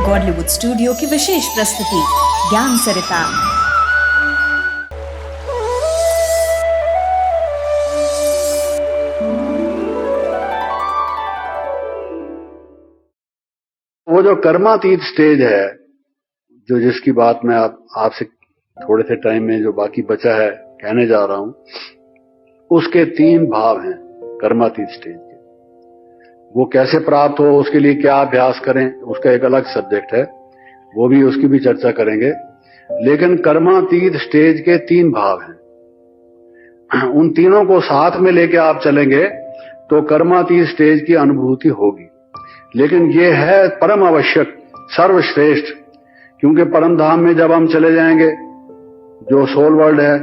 Godlywood studio की विशेष प्रस्तुति ज्ञान सरिता। वो जो कर्मातीत स्टेज है, जो जिसकी बात मैं आपसे थोड़े से टाइम में जो बाकी बचा है कहने जा रहा हूं, उसके 3 भाव हैं कर्मातीत स्टेज के। वो कैसे प्राप्त हो, उसके लिए क्या अभ्यास करें, उसका एक अलग सब्जेक्ट है, वो भी उसकी भी चर्चा करेंगे। लेकिन कर्मातीत स्टेज के 3 भाव हैं, उन तीनों को साथ में लेके आप चलेंगे तो कर्मातीत स्टेज की अनुभूति होगी। लेकिन ये है परम आवश्यक, सर्वश्रेष्ठ, क्योंकि परम धाम में जब हम चले जाएंगे, जो सोल वर्ल्ड है,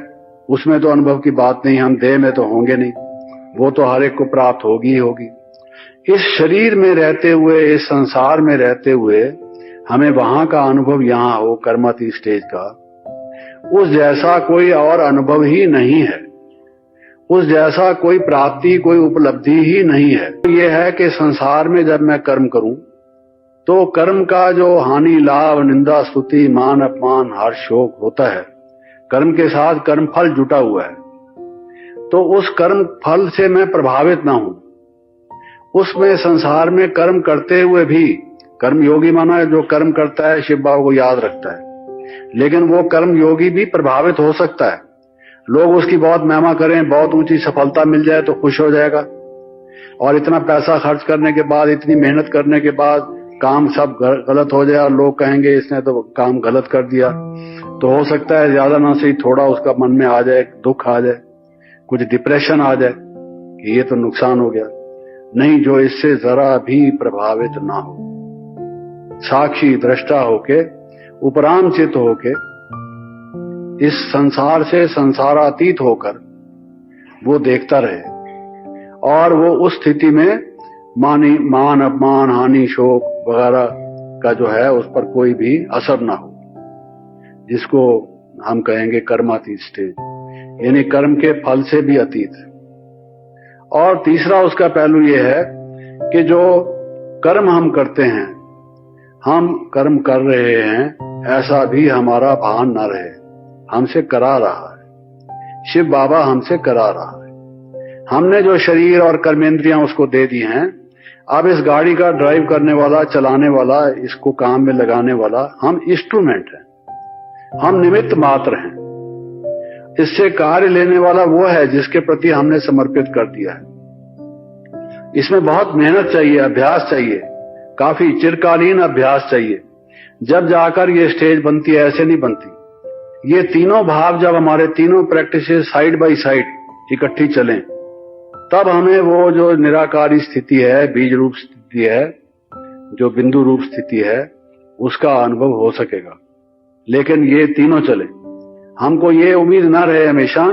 उसमें तो अनुभव की बात नहीं, हम देह में तो होंगे नहीं, वो तो हर एक को प्राप्त होगी ही होगी। इस शरीर में रहते हुए, इस संसार में रहते हुए हमें वहां का अनुभव यहां हो, कर्मातीत स्टेज का, उस जैसा कोई और अनुभव ही नहीं है, उस जैसा कोई प्राप्ति, कोई उपलब्धि ही नहीं है। ये है कि संसार में जब मैं कर्म करूं तो कर्म का जो हानि, लाभ, निंदा, स्तुति, मान, अपमान, हर्ष, शोक होता है, कर्म के साथ कर्म फल जुटा हुआ है, तो उस कर्म फल से मैं प्रभावित ना हूं। उसमें संसार में कर्म करते हुए भी, कर्म योगी माना है जो कर्म करता है, शिव बाबा को याद रखता है, लेकिन वो कर्म योगी भी प्रभावित हो सकता है। लोग उसकी बहुत महिमा करें, बहुत ऊंची सफलता मिल जाए तो खुश हो जाएगा, और इतना पैसा खर्च करने के बाद, इतनी मेहनत करने के बाद काम सब गलत हो जाए और लोग कहेंगे इसने तो काम गलत कर दिया, तो हो सकता है ज्यादा ना सही थोड़ा उसका मन में आ जाए, दुख आ जाए, कुछ डिप्रेशन आ जाए कि ये तो नुकसान हो गया। नहीं, जो इससे जरा भी प्रभावित ना हो, साक्षी दृष्टा होके, उपरामचित होके, इस संसार से संसारातीत होकर वो देखता रहे, और वो उस स्थिति में मान, अपमान, हानि, शोक वगैरह का जो है उस पर कोई भी असर ना हो, जिसको हम कहेंगे कर्मातीत स्टेज, यानी कर्म के फल से भी अतीत है। और तीसरा उसका पहलू ये है कि जो कर्म हम करते हैं, हम कर्म कर रहे हैं ऐसा भी हमारा भान न रहे, हमसे करा रहा है, शिव बाबा हमसे करा रहा है। हमने जो शरीर और कर्मेंद्रियां उसको दे दी हैं, अब इस गाड़ी का ड्राइव करने वाला, चलाने वाला, इसको काम में लगाने वाला हम इंस्ट्रूमेंट हैं, हम निमित्त मात्र हैं। इससे कार्य लेने वाला वो है जिसके प्रति हमने समर्पित कर दिया है। इसमें बहुत मेहनत चाहिए, अभ्यास चाहिए, काफी चिरकालीन अभ्यास चाहिए, जब जाकर ये स्टेज बनती है, ऐसे नहीं बनती। ये तीनों भाव जब हमारे तीनों प्रैक्टिसेस साइड बाय साइड इकट्ठी चलें, तब हमें वो जो निराकारी स्थिति है, बीज रूप स्थिति है, जो बिंदु रूप स्थिति है, उसका अनुभव हो सकेगा। लेकिन ये तीनों चले, हमको ये उम्मीद ना रहे हमेशा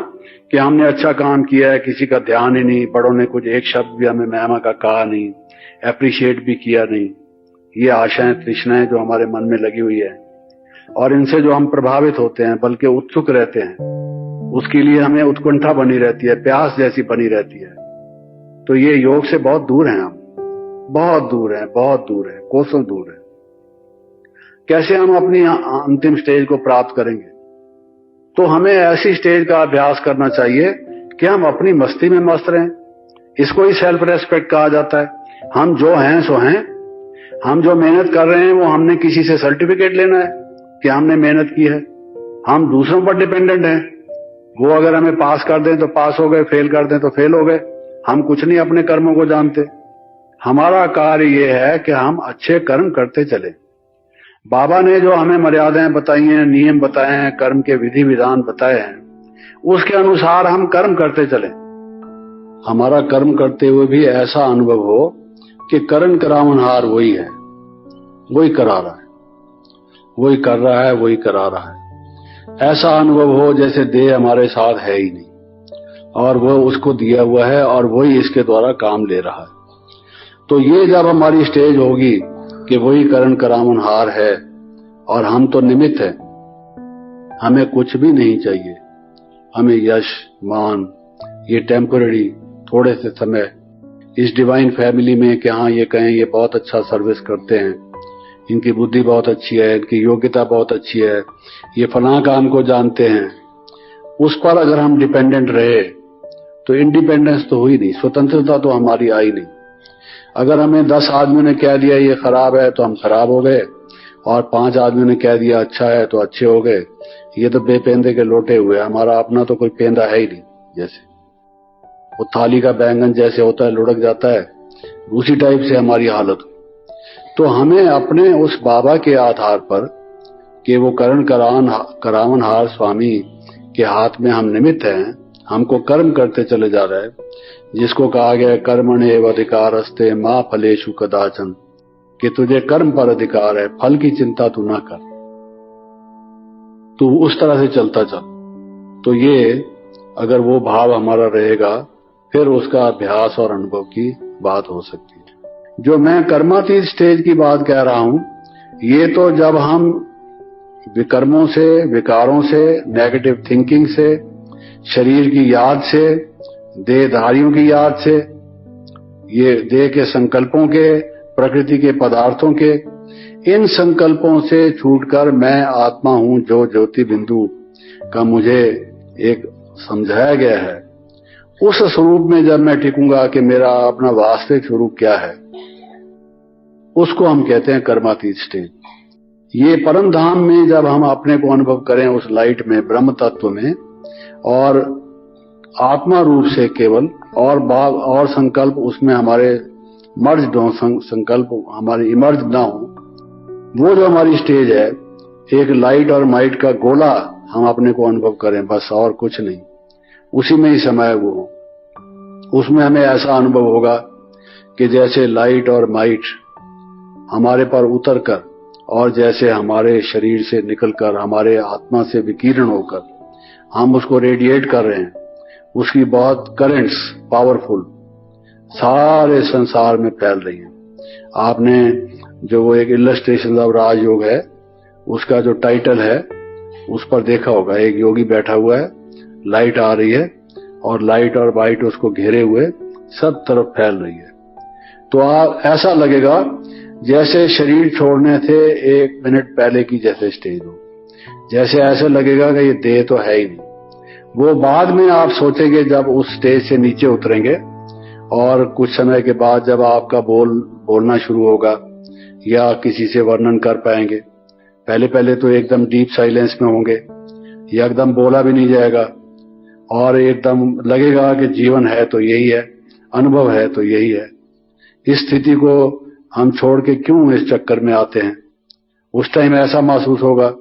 कि हमने अच्छा काम किया है, किसी का ध्यान ही नहीं, बड़ों ने कुछ एक शब्द भी हमें महिमा का कहा नहीं, एप्रिशिएट भी किया नहीं। ये आशाएं, तृष्णाएं जो हमारे मन में लगी हुई है, और इनसे जो हम प्रभावित होते हैं, बल्कि उत्सुक रहते हैं, उसके लिए हमें उत्कंठा बनी रहती है, प्यास जैसी बनी रहती है। तो ये योग से बहुत दूर हैं हम, बहुत दूर हैं, बहुत दूर है, कोसों दूर है। कैसे हम अपनी अंतिम स्टेज को प्राप्त करेंगे? तो हमें ऐसी स्टेज का अभ्यास करना चाहिए कि हम अपनी मस्ती में मस्त रहें। इसको ही सेल्फ रेस्पेक्ट कहा जाता है। हम जो हैं सो हैं, हम जो मेहनत कर रहे हैं वो हमने किसी से सर्टिफिकेट लेना है कि हमने मेहनत की है। हम दूसरों पर डिपेंडेंट हैं, वो अगर हमें पास कर दें तो पास हो गए, फेल कर दें तो फेल हो गए। हम कुछ नहीं अपने कर्मों को जानते। हमारा कार्य ये है कि हम अच्छे कर्म करते चले। बाबा ने जो हमें मर्यादाएं बताई हैं, नियम बताए हैं, कर्म के विधि विधान बताए हैं, उसके अनुसार हम कर्म करते चले। हमारा कर्म करते हुए भी ऐसा अनुभव हो कि करण करावनहार वही है, वही करा रहा है, वही कर रहा है, वही करा रहा है। ऐसा अनुभव हो जैसे देह हमारे साथ है ही नहीं, और वो उसको दिया हुआ है और वही इसके द्वारा काम ले रहा है। तो ये जब हमारी स्टेज होगी कि वही करण करावनहार है और हम तो निमित्त हैं, हमें कुछ भी नहीं चाहिए, हमें यश, मान, ये टेम्पररी, थोड़े से समय इस डिवाइन फैमिली में कि हाँ ये कहें ये बहुत अच्छा सर्विस करते हैं, इनकी बुद्धि बहुत अच्छी है, इनकी योग्यता बहुत अच्छी है, ये फलां काम को जानते हैं, उस पर अगर हम डिपेंडेंट रहे तो इंडिपेंडेंस तो हुई नहीं, स्वतंत्रता तो हमारी आई नहीं। अगर हमें 10 आदमियों ने कह दिया ये खराब है तो हम खराब हो गए, और 5 आदमियों ने कह दिया अच्छा है तो अच्छे हो गए। ये तो बेपेंदे के लोटे हुए, हमारा अपना तो कोई पेंदा है ही नहीं। जैसे वो थाली का बैंगन जैसे होता है, लुढ़क जाता है, उसी टाइप से हमारी हालत हो। तो हमें अपने उस बाबा के आधार पर कि वो करण करावनहार स्वामी के हाथ में हम निमित्त हैं, हमको कर्म करते चले जा रहे हैं, जिसको कहा गया कर्मण्येव अधिकारस्ते मा फलेषु कदाचन, कि तुझे कर्म पर अधिकार है, फल की चिंता तू ना कर, तू उस तरह से चलता चल। तो ये अगर वो भाव हमारा रहेगा, फिर उसका अभ्यास और अनुभव की बात हो सकती है। जो मैं कर्मातीत स्टेज की बात कह रहा हूं, ये तो जब हम विकर्मों से, विकारों से, नेगेटिव थिंकिंग से, शरीर की याद से, देहधारियों की याद से, ये देह के संकल्पों के, प्रकृति के पदार्थों के, इन संकल्पों से छूटकर मैं आत्मा हूं जो ज्योति बिंदु का मुझे एक समझाया गया है, उस स्वरूप में जब मैं टिकूंगा कि मेरा अपना वास्तविक स्वरूप क्या है, उसको हम कहते हैं कर्मातीत स्टेज। ये परम धाम में जब हम अपने को अनुभव करें उस लाइट में, ब्रह्म तत्व में, और आत्मा रूप से केवल, और भाव और संकल्प उसमें हमारे मर्ज हो, संकल्प हमारे इमर्ज ना हो, वो जो हमारी स्टेज है, एक लाइट और माइट का गोला हम अपने को अनुभव करें, बस और कुछ नहीं, उसी में ही समय वो हो। उसमें हमें ऐसा अनुभव होगा कि जैसे लाइट और माइट हमारे पर उतर कर, और जैसे हमारे शरीर से निकलकर, हमारे आत्मा से विकीर्ण होकर हम उसको रेडिएट कर रहे हैं, उसकी बहुत करंट्स पावरफुल सारे संसार में फैल रही हैं। आपने जो वो एक इलस्ट्रेशन ऑफ राजयोग है, उसका जो टाइटल है, उस पर देखा होगा, एक योगी बैठा हुआ है, लाइट आ रही है, और लाइट और वाइट उसको घेरे हुए सब तरफ फैल रही है। तो आप ऐसा लगेगा जैसे शरीर छोड़ने से 1 मिनट पहले की जैसे स्टेज हो, जैसे ऐसे लगेगा कि ये देह तो है ही नहीं। वो बाद में आप सोचेंगे जब उस स्टेज से नीचे उतरेंगे, और कुछ समय के बाद जब आपका बोलना शुरू होगा या किसी से वर्णन कर पाएंगे, पहले पहले तो एकदम डीप साइलेंस में होंगे, या एकदम बोला भी नहीं जाएगा, और एकदम लगेगा कि जीवन है तो यही है, अनुभव है तो यही है। इस स्थिति को हम छोड़ के क्यों इस चक्कर में आते हैं, उस टाइम ऐसा महसूस होगा।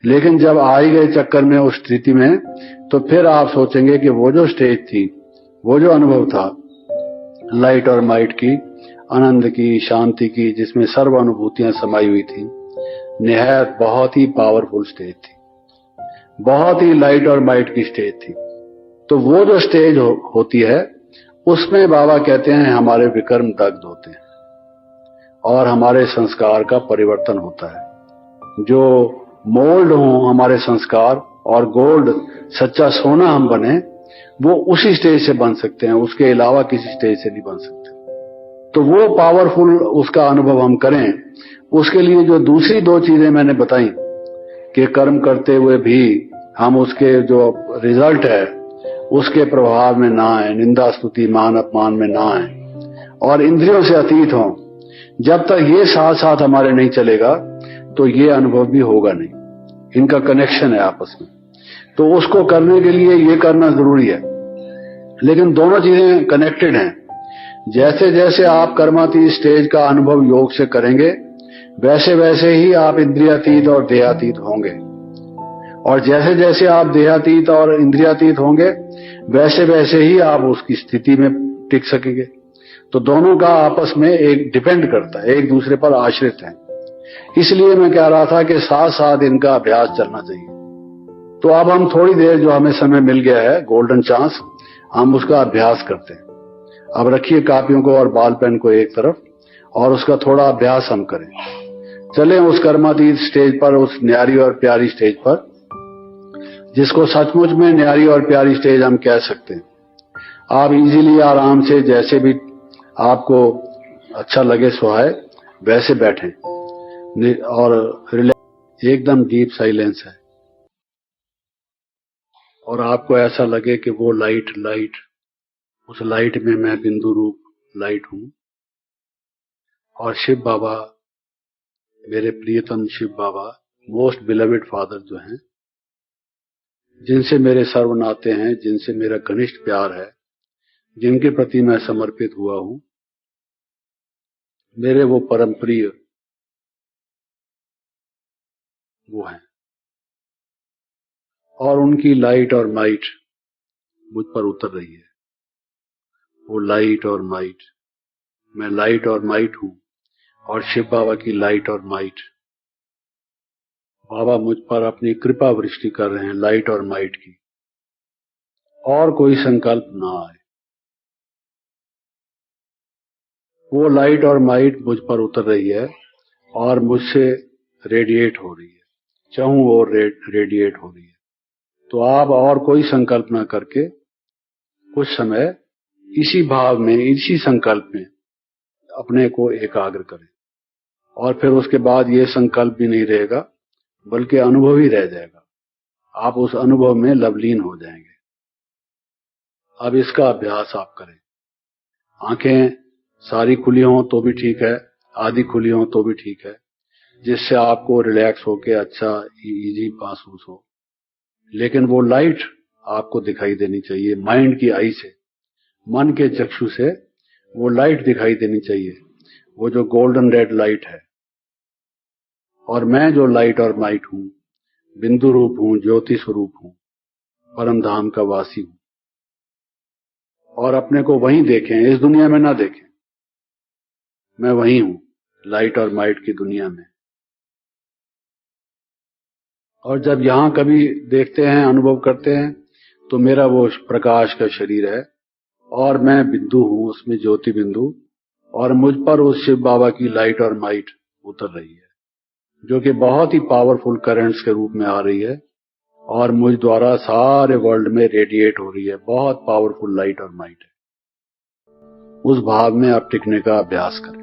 लेकिन जब आ ही गए चक्कर में, उस स्थिति में, तो फिर आप सोचेंगे कि वो जो स्टेज थी, वो जो अनुभव था लाइट और माइट की, आनंद की, शांति की, जिसमें सर्व अनुभूतियां समाई हुई थी, निहायत बहुत ही पावरफुल स्टेज थी, बहुत ही लाइट और माइट की स्टेज थी। तो वो जो स्टेज होती है, उसमें बाबा कहते हैं हमारे विकर्म दग्ध होते हैं और हमारे संस्कार का परिवर्तन होता है। जो मोल्ड हो हमारे संस्कार और गोल्ड सच्चा सोना हम बने, वो उसी स्टेज से बन सकते हैं, उसके अलावा किसी स्टेज से नहीं बन सकते। तो वो पावरफुल उसका अनुभव हम करें, उसके लिए जो दूसरी 2 चीजें मैंने बताई कि कर्म करते हुए भी हम उसके जो रिजल्ट है उसके प्रभाव में ना आए, निंदा स्तुति मान अपमान में ना आए, और इंद्रियों से अतीत हों। जब तक ये साथ साथ हमारे नहीं चलेगा तो ये अनुभव भी होगा नहीं, इनका कनेक्शन है आपस में। तो उसको करने के लिए ये करना जरूरी है, लेकिन दोनों चीजें कनेक्टेड हैं। जैसे जैसे आप कर्मातीत स्टेज का अनुभव योग से करेंगे, वैसे वैसे ही आप इंद्रियातीत और देहातीत होंगे, और जैसे जैसे आप देहातीत और इंद्रियातीत होंगे, वैसे वैसे ही आप उसकी स्थिति में टिक सकेंगे। तो दोनों का आपस में एक डिपेंड करता है, एक दूसरे पर आश्रित है। इसलिए मैं कह रहा था कि साथ साथ इनका अभ्यास चलना चाहिए। तो अब हम थोड़ी देर, जो हमें समय मिल गया है, गोल्डन चांस, हम उसका अभ्यास करते हैं। अब रखिए कापियों को और बॉल पेन को एक तरफ, और उसका थोड़ा अभ्यास हम करें। चलें उस कर्मातीत स्टेज पर, उस न्यारी और प्यारी स्टेज पर, जिसको सचमुच में न्यारी और प्यारी स्टेज हम कह सकते हैं। आप इजीली, आराम से, जैसे भी आपको अच्छा लगे सुहाए, वैसे बैठें। और एकदम डीप साइलेंस है, और आपको ऐसा लगे कि वो लाइट उस लाइट में मैं बिंदु रूप लाइट हूं। और शिव बाबा, मेरे प्रियतम शिव बाबा, मोस्ट बिलवेड फादर जो हैं, जिनसे मेरे सर्व नाते हैं, जिनसे मेरा घनिष्ठ प्यार है, जिनके प्रति मैं समर्पित हुआ हूं, मेरे वो परम प्रिय वो हैं। और उनकी लाइट और माइट मुझ पर उतर रही है। वो लाइट और माइट, मैं लाइट और माइट हूं, और शिव बाबा की लाइट और माइट, बाबा मुझ पर अपनी कृपा वृष्टि कर रहे हैं लाइट और माइट की। और कोई संकल्प ना आए, वो लाइट और माइट मुझ पर उतर रही है और मुझसे रेडिएट हो रही है, चाहूं वो रेडिएट हो रही है। तो आप और कोई संकल्प ना करके कुछ समय इसी भाव में, इसी संकल्प में अपने को एकाग्र करें, और फिर उसके बाद ये संकल्प भी नहीं रहेगा, बल्कि अनुभव ही रह जाएगा। आप उस अनुभव में लवलीन हो जाएंगे। अब इसका अभ्यास आप करें। आंखें सारी खुली हों तो भी ठीक है, आधी खुली हों तो भी ठीक है, जिससे आपको रिलैक्स होके अच्छा इजी महसूस हो। लेकिन वो लाइट आपको दिखाई देनी चाहिए, माइंड की आई से, मन के चक्षु से वो लाइट दिखाई देनी चाहिए, वो जो गोल्डन रेड लाइट है। और मैं जो लाइट और माइट हूं, बिंदु रूप हूं, ज्योति स्वरूप हूं, परम धाम का वासी हूं। और अपने को वहीं देखें, इस दुनिया में ना देखें, मैं वहीं हूं, लाइट और माइट की दुनिया में। और जब यहां कभी देखते हैं, अनुभव करते हैं, तो मेरा वो प्रकाश का शरीर है, और मैं बिंदु हूं, उसमें ज्योति बिंदु, और मुझ पर उस शिव बाबा की लाइट और माइट उतर रही है, जो कि बहुत ही पावरफुल करंट्स के रूप में आ रही है, और मुझ द्वारा सारे वर्ल्ड में रेडिएट हो रही है। बहुत पावरफुल लाइट और माइट है। उस भाव में आप टिकने का अभ्यास करें।